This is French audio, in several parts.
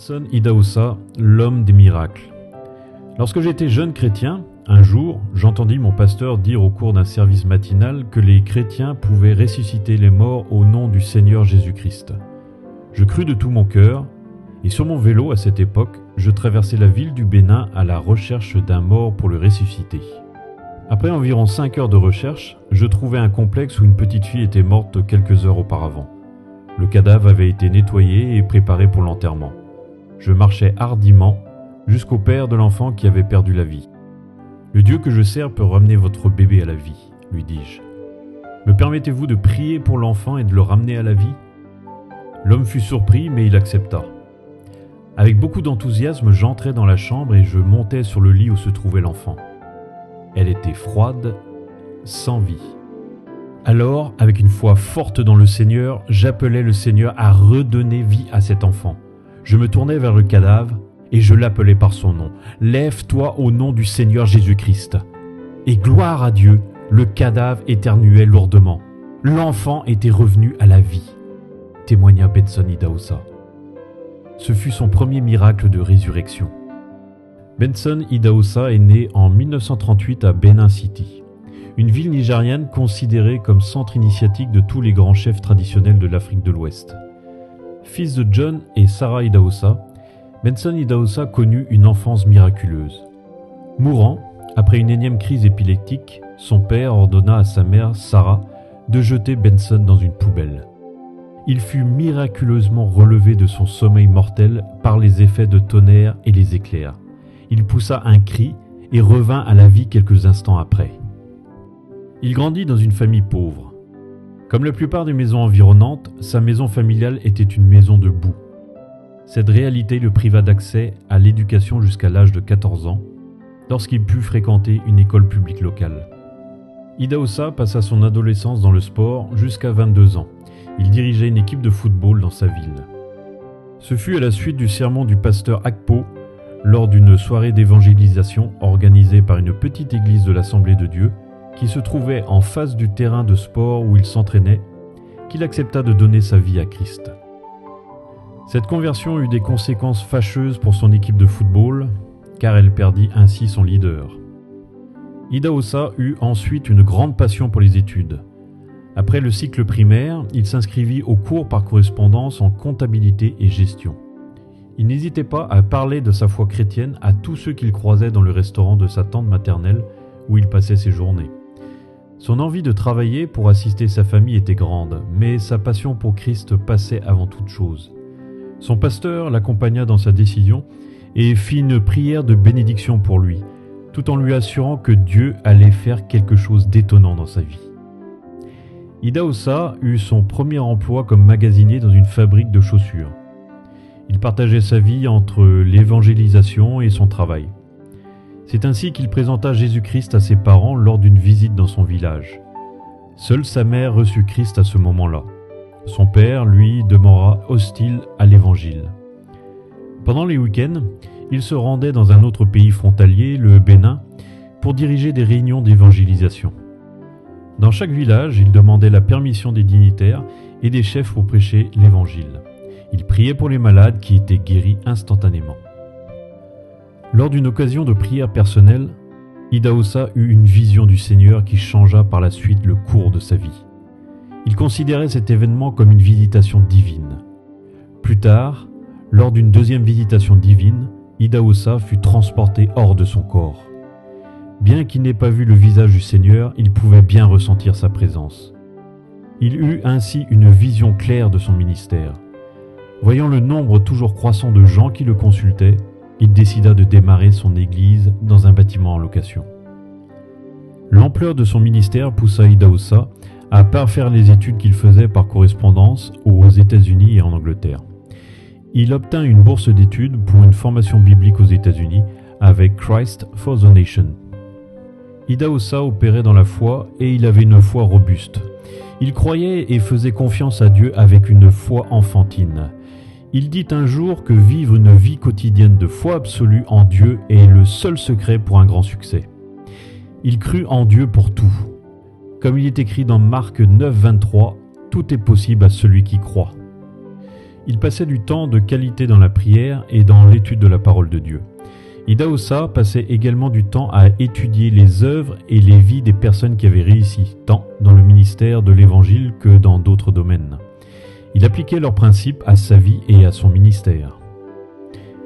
Benson Idahosa, l'homme des miracles. Lorsque j'étais jeune chrétien, un jour, j'entendis mon pasteur dire au cours d'un service matinal que les chrétiens pouvaient ressusciter les morts au nom du Seigneur Jésus-Christ. Je crus de tout mon cœur, et sur mon vélo à cette époque, je traversais la ville du Bénin à la recherche d'un mort pour le ressusciter. Après environ 5 heures de recherche, je trouvai un complexe où une petite fille était morte quelques heures auparavant. Le cadavre avait été nettoyé et préparé pour l'enterrement. Je marchais hardiment jusqu'au père de l'enfant qui avait perdu la vie. « Le Dieu que je sers peut ramener votre bébé à la vie, lui dis-je. Me permettez-vous de prier pour l'enfant et de le ramener à la vie ?» L'homme fut surpris, mais il accepta. Avec beaucoup d'enthousiasme, j'entrai dans la chambre et je montai sur le lit où se trouvait l'enfant. Elle était froide, sans vie. Alors, avec une foi forte dans le Seigneur, j'appelai le Seigneur à redonner vie à cet enfant. Je me tournai vers le cadavre et je l'appelai par son nom. « Lève-toi au nom du Seigneur Jésus-Christ !» Et gloire à Dieu, le cadavre éternuait lourdement. L'enfant était revenu à la vie, témoigna Benson Idahosa. Ce fut son premier miracle de résurrection. Benson Idahosa est né en 1938 à Benin City, une ville nigériane considérée comme centre initiatique de tous les grands chefs traditionnels de l'Afrique de l'Ouest. Fils de John et Sarah Idahosa, Benson Idahosa connut une enfance miraculeuse. Mourant, après une énième crise épileptique, son père ordonna à sa mère, Sarah, de jeter Benson dans une poubelle. Il fut miraculeusement relevé de son sommeil mortel par les effets de tonnerre et les éclairs. Il poussa un cri et revint à la vie quelques instants après. Il grandit dans une famille pauvre. Comme la plupart des maisons environnantes, sa maison familiale était une maison de boue. Cette réalité le priva d'accès à l'éducation jusqu'à l'âge de 14 ans, lorsqu'il put fréquenter une école publique locale. Idahosa passa son adolescence dans le sport jusqu'à 22 ans. Il dirigeait une équipe de football dans sa ville. Ce fut à la suite du sermon du pasteur Akpo, lors d'une soirée d'évangélisation organisée par une petite église de l'Assemblée de Dieu, qui se trouvait en face du terrain de sport où il s'entraînait, qu'il accepta de donner sa vie à Christ. Cette conversion eut des conséquences fâcheuses pour son équipe de football, car elle perdit ainsi son leader. Idahosa eut ensuite une grande passion pour les études. Après le cycle primaire, il s'inscrivit aux cours par correspondance en comptabilité et gestion. Il n'hésitait pas à parler de sa foi chrétienne à tous ceux qu'il croisait dans le restaurant de sa tante maternelle où il passait ses journées. Son envie de travailler pour assister sa famille était grande, mais sa passion pour Christ passait avant toute chose. Son pasteur l'accompagna dans sa décision et fit une prière de bénédiction pour lui, tout en lui assurant que Dieu allait faire quelque chose d'étonnant dans sa vie. Idahosa eut son premier emploi comme magasinier dans une fabrique de chaussures. Il partageait sa vie entre l'évangélisation et son travail. C'est ainsi qu'il présenta Jésus-Christ à ses parents lors d'une visite dans son village. Seule sa mère reçut Christ à ce moment-là. Son père, lui, demeura hostile à l'évangile. Pendant les week-ends, il se rendait dans un autre pays frontalier, le Bénin, pour diriger des réunions d'évangélisation. Dans chaque village, il demandait la permission des dignitaires et des chefs pour prêcher l'évangile. Il priait pour les malades qui étaient guéris instantanément. Lors d'une occasion de prière personnelle, Idahosa eut une vision du Seigneur qui changea par la suite le cours de sa vie. Il considérait cet événement comme une visitation divine. Plus tard, lors d'une deuxième visitation divine, Idahosa fut transporté hors de son corps. Bien qu'il n'ait pas vu le visage du Seigneur, il pouvait bien ressentir sa présence. Il eut ainsi une vision claire de son ministère. Voyant le nombre toujours croissant de gens qui le consultaient, il décida de démarrer son église dans un bâtiment en location. L'ampleur de son ministère poussa Idahosa à parfaire les études qu'il faisait par correspondance aux États-Unis et en Angleterre. Il obtint une bourse d'études pour une formation biblique aux États-Unis avec Christ for the Nation. Idahosa opérait dans la foi et il avait une foi robuste. Il croyait et faisait confiance à Dieu avec une foi enfantine. Il dit un jour que vivre une vie quotidienne de foi absolue en Dieu est le seul secret pour un grand succès. Il crut en Dieu pour tout. Comme il est écrit dans Marc 9, 23, tout est possible à celui qui croit. Il passait du temps de qualité dans la prière et dans l'étude de la parole de Dieu. Idahosa passait également du temps à étudier les œuvres et les vies des personnes qui avaient réussi, tant dans le ministère de l'Évangile que dans d'autres domaines. Il appliquait leurs principes à sa vie et à son ministère.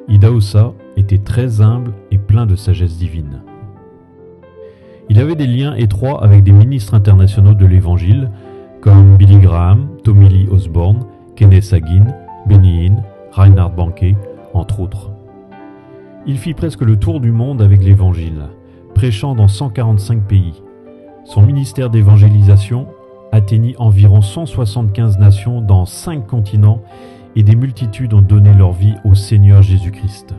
Idahosa était très humble et plein de sagesse divine. Il avait des liens étroits avec des ministres internationaux de l'Évangile, comme Billy Graham, Tommy Lee Osborne, Kenneth Hagin, Benny Hinn, Reinhard Bonnke, entre autres. Il fit presque le tour du monde avec l'Évangile, prêchant dans 145 pays. Son ministère d'évangélisation atteignit environ 175 nations dans 5 continents et des multitudes ont donné leur vie au Seigneur Jésus-Christ.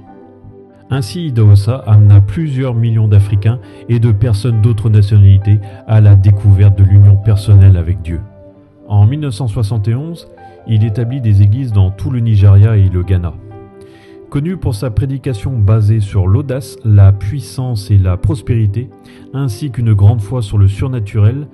Ainsi, Idahosa amena plusieurs millions d'Africains et de personnes d'autres nationalités à la découverte de l'union personnelle avec Dieu. En 1971, il établit des églises dans tout le Nigeria et le Ghana. Connu pour sa prédication basée sur l'audace, la puissance et la prospérité, ainsi qu'une grande foi sur le surnaturel,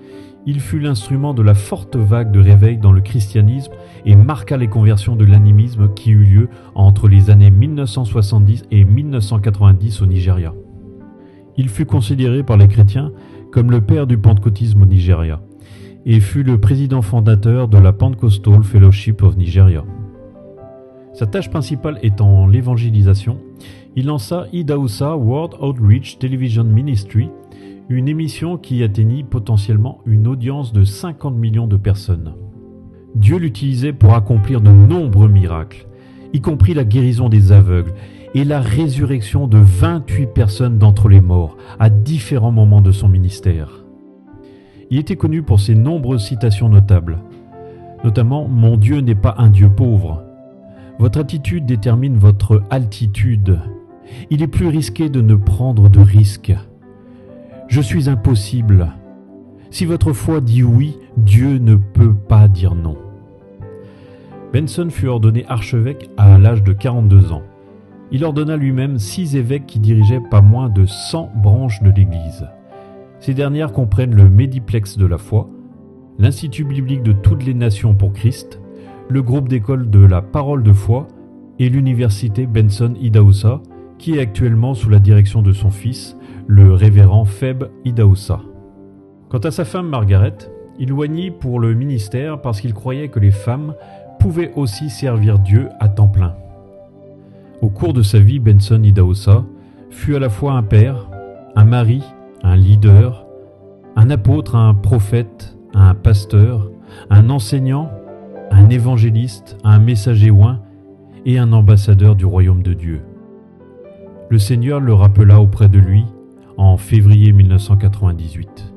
il fut l'instrument de la forte vague de réveil dans le christianisme et marqua les conversions de l'animisme qui eut lieu entre les années 1970 et 1990 au Nigeria. Il fut considéré par les chrétiens comme le père du pentecôtisme au Nigeria et fut le président fondateur de la Pentecostal Fellowship of Nigeria. Sa tâche principale étant l'évangélisation, il lança Idahosa World Outreach Television Ministry, une émission qui atteignit potentiellement une audience de 50 millions de personnes. Dieu l'utilisait pour accomplir de nombreux miracles, y compris la guérison des aveugles et la résurrection de 28 personnes d'entre les morts à différents moments de son ministère. Il était connu pour ses nombreuses citations notables, notamment « Mon Dieu n'est pas un Dieu pauvre ». Votre attitude détermine votre altitude. Il est plus risqué de ne prendre de risques. Je suis impossible. Si votre foi dit oui, Dieu ne peut pas dire non. Benson fut ordonné archevêque à l'âge de 42 ans. Il ordonna lui-même 6 évêques qui dirigeaient pas moins de 100 branches de l'Église. Ces dernières comprennent le Médiplex de la foi, l'Institut biblique de toutes les nations pour Christ, le groupe d'école de la parole de foi et l'université Benson Idahosa, qui est actuellement sous la direction de son fils, le révérend Feb Idahosa. Quant à sa femme Margaret, il l'oignit pour le ministère parce qu'il croyait que les femmes pouvaient aussi servir Dieu à temps plein. Au cours de sa vie, Benson Idahosa fut à la fois un père, un mari, un leader, un apôtre, un prophète, un pasteur, un enseignant, un évangéliste, un messager oint et un ambassadeur du royaume de Dieu. Le Seigneur le rappela auprès de lui en février 1998.